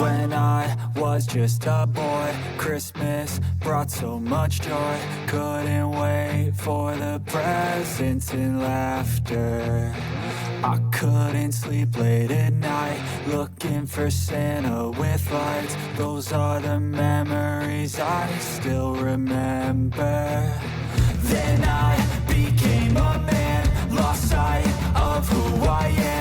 When I was just a boy, Christmas brought so much joy. Couldn't wait for the presents and laughter. I couldn't sleep late at night, looking for Santa with lights. Those are the memories I still remember. Then I became a man, lost sight of who I am.